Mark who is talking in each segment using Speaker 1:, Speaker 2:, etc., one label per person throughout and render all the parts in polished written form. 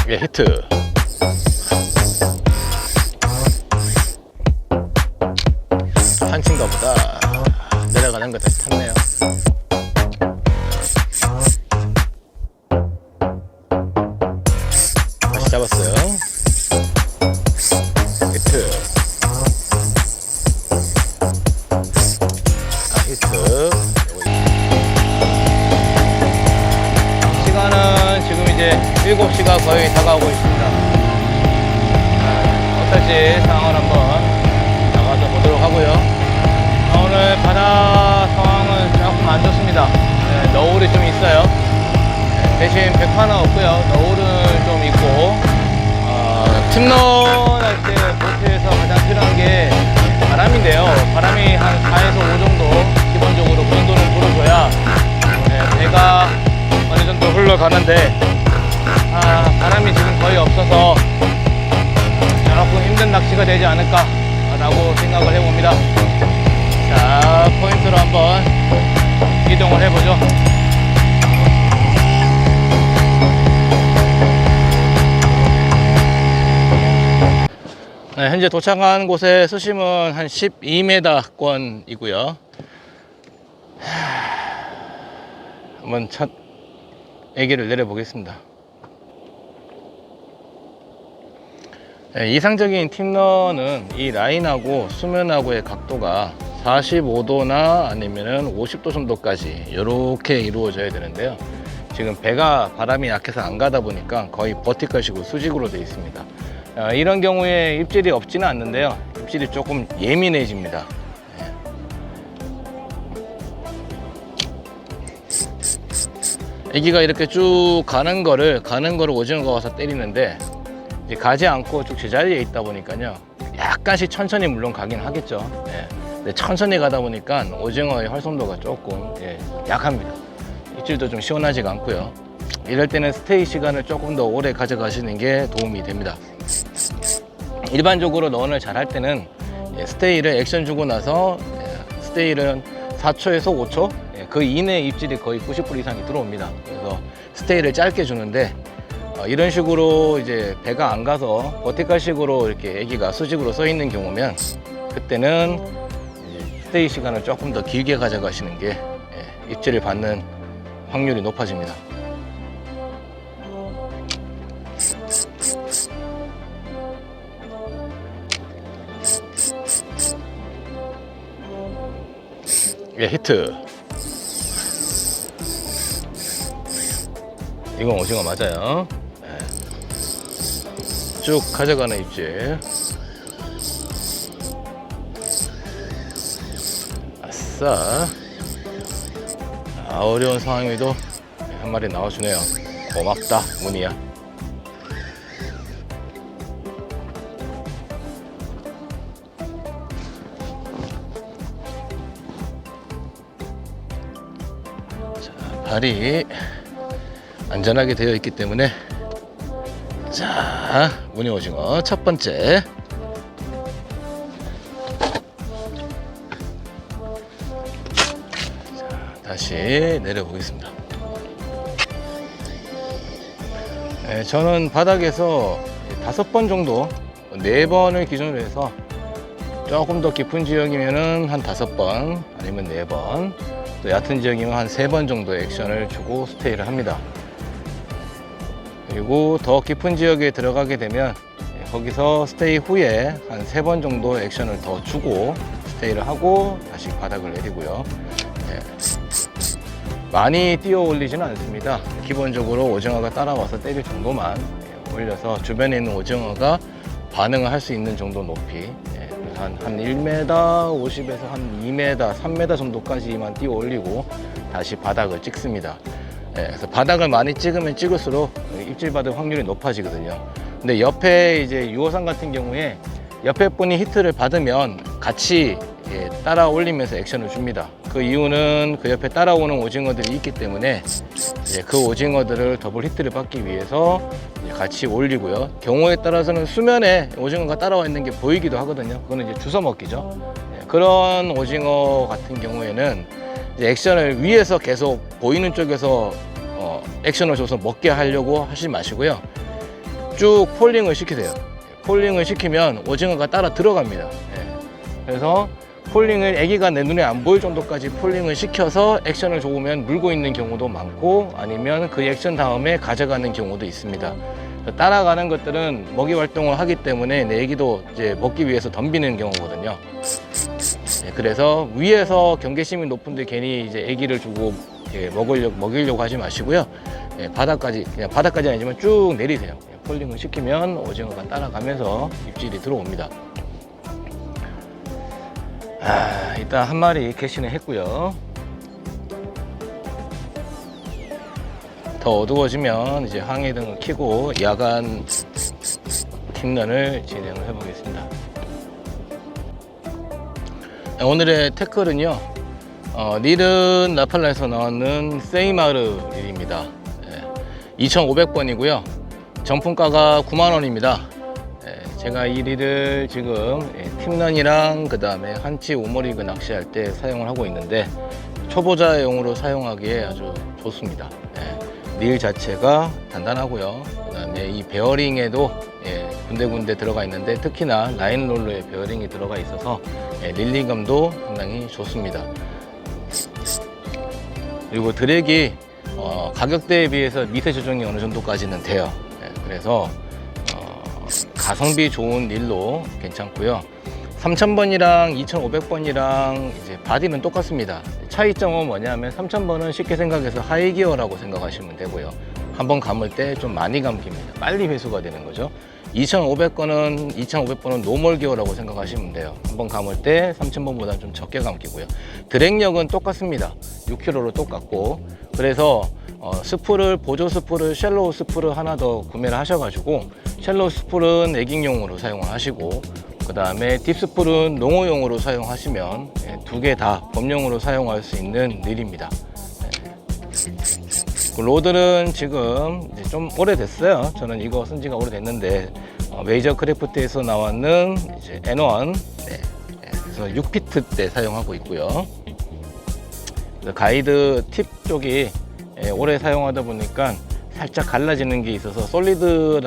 Speaker 1: 예, 히트. 한친가 보다. 내려가는 거 다시 탔네요. 다시 잡았어요. 히트. 히트. 시간은 지금 이제 7시가 거의 다가오고 있습니다. 어떨지 상황을 한번 나가서 보도록 하고요. 오늘 바다 상황은 조금 안 좋습니다. 너울이 좀 있어요. 대신 백파는 없고요. 너울은 좀 있고, 팀런할 때 보트에서 가장 필요한 게 바람인데요. 바람이 한 4에서 5 정도 기본적으로 그 정도는 불어줘야 배가 어느 정도 흘러가는데, 바람이 지금 거의 없어서 조금 힘든 낚시가 되지 않을까 라고 생각을 해봅니다. 자, 포인트로 한번 이동을 해보죠. 네, 현재 도착한 곳의 수심은 한 12m권이고요. 한번 첫 애기를 내려보겠습니다. 네, 이상적인 팀런은 이 라인하고 수면하고의 각도가 45도나 아니면은 50도 정도까지 이렇게 이루어져야 되는데요. 지금 배가 바람이 약해서 안 가다 보니까 거의 버티컬식으로 수직으로 되어 있습니다. 이런 경우에 입질이 없지는 않는데요. 입질이 조금 예민해집니다. 애기가 이렇게 쭉 가는 거를 오징어가 와서 때리는데 이제 가지 않고 쭉 제자리에 있다 보니까요. 약간씩 천천히 물론 가긴 하겠죠. 근데 천천히 가다 보니까 오징어의 활성도가 조금 약합니다. 입질도 좀 시원하지가 않고요. 이럴 때는 스테이 시간을 조금 더 오래 가져가시는 게 도움이 됩니다. 일반적으로 런을 잘 할 때는 스테이를 액션 주고 나서 스테이를 4초에서 5초 그 이내에 입질이 거의 90% 이상이 들어옵니다. 그래서 스테이를 짧게 주는데 이런 식으로 이제 배가 안 가서 버티컬식으로 이렇게 애기가 수직으로 서 있는 경우면 그때는 스테이 시간을 조금 더 길게 가져가시는 게 입질을 받는 확률이 높아집니다. 예, 히트. 이건 오징어 맞아요. 쭉 가져가는 입질. 아싸. 어려운 상황에도 한 마리 나와주네요. 고맙다, 문이야. 자, 발이 안전하게 되어 있기 때문에 자, 무늬 오징어 첫 번째. 자, 다시 내려보겠습니다. 저는 바닥에서 5번 정도, 4번을 기준으로 해서 조금 더 깊은 지역이면은 한 5번 아니면 4번, 또 얕은 지역이면 한 3번 정도 액션을 주고 스테이를 합니다. 그리고 더 깊은 지역에 들어가게 되면 거기서 스테이 후에 한 3번 정도 액션을 더 주고 스테이를 하고 다시 바닥을 내리고요. 많이 뛰어 올리지는 않습니다. 기본적으로 오징어가 따라와서 때릴 정도만 올려서 주변에 있는 오징어가 반응을 할 수 있는 정도 높이, 한 1m 50에서 한 2m, 3m 정도까지만 뛰어 올리고 다시 바닥을 찍습니다. 그래서 바닥을 많이 찍으면 찍을수록 입질 받을 확률이 높아지거든요. 근데 옆에 이제 유어상 같은 경우에 옆에 분이 히트를 받으면 같이 따라 올리면서 액션을 줍니다. 그 이유는 그 옆에 따라오는 오징어들이 있기 때문에 그 오징어들을 더블 히트를 받기 위해서 같이 올리고요. 경우에 따라서는 수면에 오징어가 따라와 있는 게 보이기도 하거든요. 그거는 이제 주워 먹기죠. 그런 오징어 같은 경우에는 이제 액션을 위에서 계속 보이는 쪽에서 액션을 줘서 먹게 하려고 하지 마시고요. 쭉 폴링을 시키세요. 폴링을 시키면 오징어가 따라 들어갑니다. 예. 그래서 폴링을 아기가 내 눈에 안 보일 정도까지 폴링을 시켜서 액션을 좋으면 물고 있는 경우도 많고 아니면 그 액션 다음에 가져가는 경우도 있습니다. 따라가는 것들은 먹이 활동을 하기 때문에 내 아기도 이제 먹기 위해서 덤비는 경우거든요. 예, 그래서 위에서 경계심이 높은데 괜히 이제 아기를 주고 예, 먹이려고 하지 마시고요. 예, 바닥까지 그냥 바닥까지 아니지만 쭉 내리세요. 예, 폴링을 시키면 오징어가 따라가면서 입질이 들어옵니다. 일단 한 마리 개시는 했고요. 더 어두워지면 이제 항해등을 켜고 야간 킹런을 진행을 해보겠습니다. 오늘의 태클은요, 릴은 라팔라에서 나왔는 세이마르 릴입니다. 2,500번이고요. 정품가가 9만원입니다. 제가 이 릴을 지금 팀런이랑 그 다음에 한치 오머리그 낚시할 때 사용을 하고 있는데 초보자용으로 사용하기에 아주 좋습니다. 릴 자체가 단단하고요. 그 다음에 이 베어링에도 군데군데 들어가 있는데 특히나 라인 롤러에 베어링이 들어가 있어서 릴링감도 상당히 좋습니다. 그리고 드랙이 가격대에 비해서 미세 조정이 어느 정도까지는 돼요. 그래서 가성비 좋은 릴로 괜찮고요. 3000번이랑 2500번이랑 이제 바디는 똑같습니다. 차이점은 뭐냐면 3000번은 쉽게 생각해서 하이기어라고 생각하시면 되고요. 한번 감을 때 좀 많이 감깁니다. 빨리 회수가 되는 거죠. 2500번은 노멀 기어라고 생각하시면 돼요. 한번 감을 때 3000번보다 좀 적게 감기고요. 드랙력은 똑같습니다. 6kg로 똑같고, 그래서 스풀을 보조 스풀을 쉘로우 스풀을 하나 더 구매를 하셔가지고 쉘로우 스풀은 에깅용으로 사용을 하시고 그 다음에 딥스풀은 농어용으로 사용하시면 두 개 다 범용으로 사용할 수 있는 릴입니다. 로드는 지금 이제 좀 오래됐어요. 저는 이거 쓴 지가 오래됐는데 메이저 크래프트에서 나왔는 이제 N1 그래서 6피트 때 사용하고 있고요. 가이드 팁 쪽이 오래 사용하다 보니까 살짝 갈라지는 게 있어서 솔리드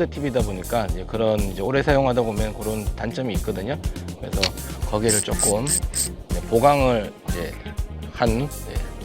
Speaker 1: 팁이다 보니까 이제 그런 이제 오래 사용하다 보면 그런 단점이 있거든요. 그래서 거기를 조금 보강을 이제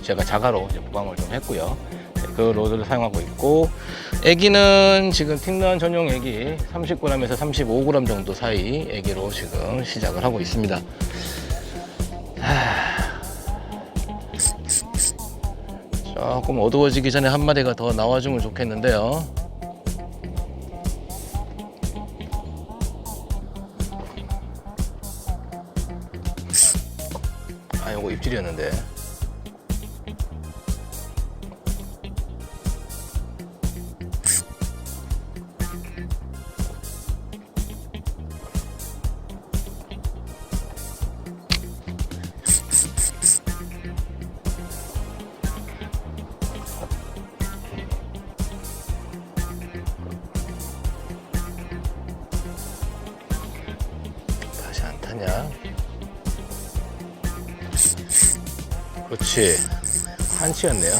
Speaker 1: 제가 자가로 이제 보강을 좀 했고요. 그 로드를 사용하고 있고, 애기는 지금 틱런 전용 애기 30g에서 35g 정도 사이 애기로 지금 시작을 하고 있습니다. 조금 어두워지기 전에 한 마리가 더 나와주면 좋겠는데요. 요거 입질이었는데. 다시 안 타냐? 그렇지. 한치였네요.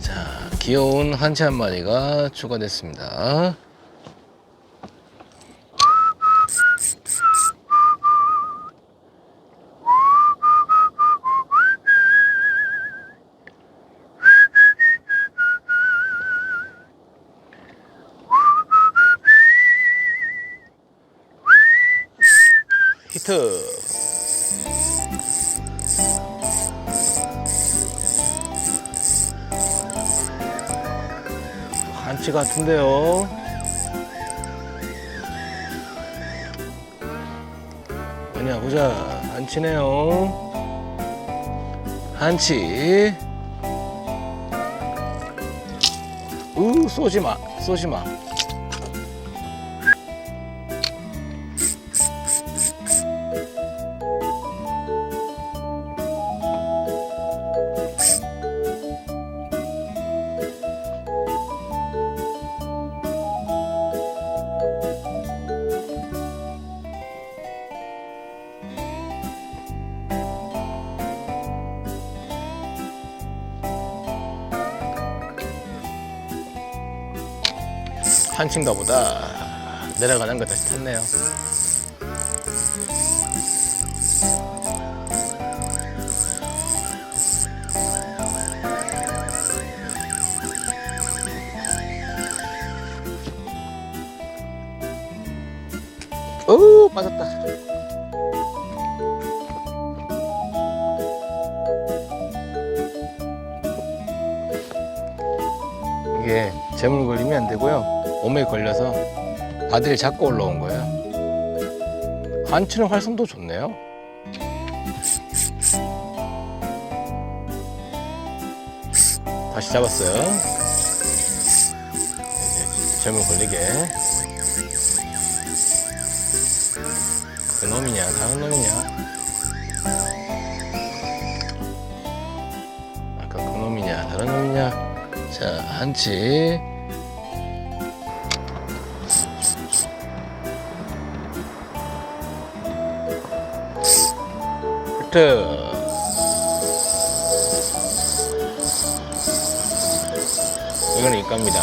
Speaker 1: 자, 귀여운 한치 한 마리가 추가됐습니다. 히트. 한치 같은데요. 뭐냐 보자. 한치네요. 한치. 쏘지마, 쏘지마. 한치인가 보다. 내려가는 거 다시 탔네요. 오, 빠졌다. 이게 재물 걸리면 안 되고요. 몸에 걸려서 바디를 잡고 올라온 거예요. 한치는 활성도 좋네요. 다시 잡았어요. 이제 재물 걸리게. 그 놈이냐, 다른 놈이냐? 아까 그 놈이냐, 다른 놈이냐? 자, 한치. 히트. 이거는 이과입니다.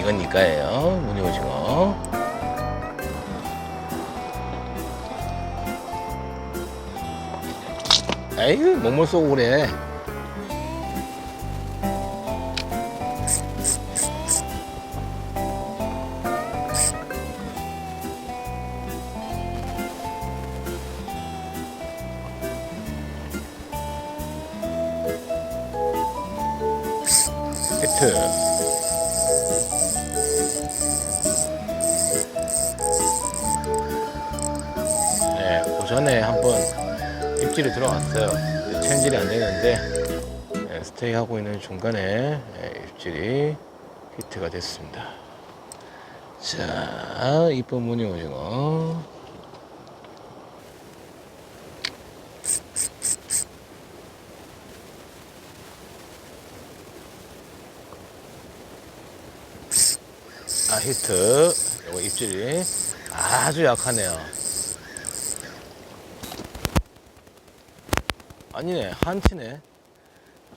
Speaker 1: 이건 이과예요. 무늬 오징어. 아이고, 목물 쏘고 그래. 히트. 네, 오전에 한번 입질이 들어왔어요. 챔질이 안 되는데, 네, 스테이 하고 있는 중간에 입질이 히트가 됐습니다. 자, 이쁜 무늬 오징어. 아, 히트. 이거 입질이 아주 약하네요. 아니네, 한치네.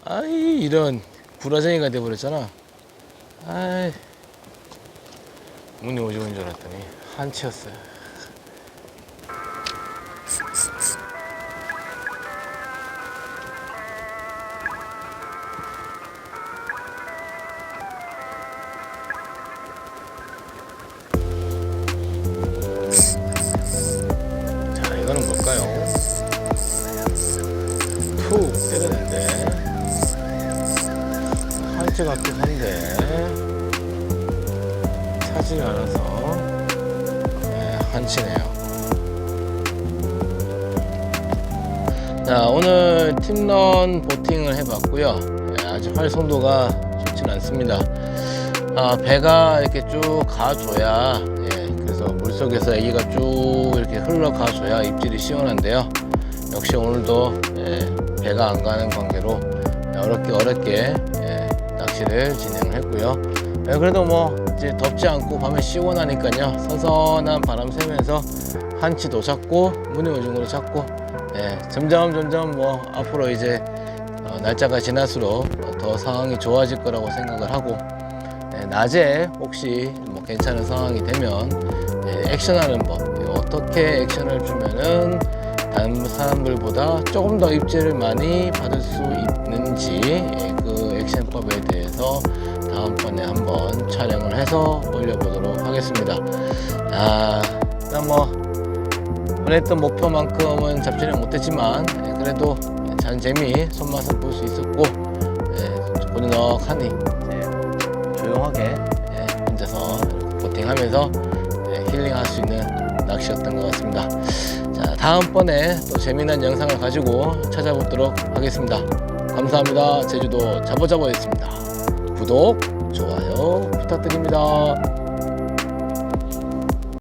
Speaker 1: 아이, 이런 구라쟁이가 돼버렸잖아. 아이, 무늬 오징어인 줄 알았더니 한치였어요. 자, 이거는 뭘까요? 툭 때렸는데 한치 같긴 한데 차지가 않아서, 네, 한치네요. 자, 오늘 팀런 보팅을 해봤고요. 네, 아직 활성도가 좋진 않습니다. 배가 이렇게 쭉 가줘야, 그래서 물속에서 애기가 쭉 이렇게 흘러가줘야 입질이 시원한데요. 역시 오늘도 배가 안 가는 관계로 어렵게 낚시를 진행을 했고요. 그래도 뭐 이제 덥지 않고 밤에 시원하니까요, 선선한 바람 쐬면서 한치도 잡고 무늬 오징어도 잡고, 점점 뭐 앞으로 이제 날짜가 지날수록 더 상황이 좋아질 거라고 생각을 하고, 낮에 혹시 뭐 괜찮은 상황이 되면 액션하는 법, 어떻게 액션을 주면은 다른 사람들보다 조금 더 입질을 많이 받을 수 있는지, 그 액션법에 대해서 다음번에 한번 촬영을 해서 올려보도록 하겠습니다. 일단 뭐 원했던 목표만큼은 잡지는 못했지만, 그래도 잔재미 손맛을 볼 수 있었고, 고즈넉하니 조용하게 혼자서 보팅하면서 힐링할 수 있는 낚시였던 것 같습니다. 자, 다음번에 또 재미난 영상을 가지고 찾아보도록 하겠습니다. 감사합니다. 제주도 잡어잡어였습니다. 구독, 좋아요 부탁드립니다.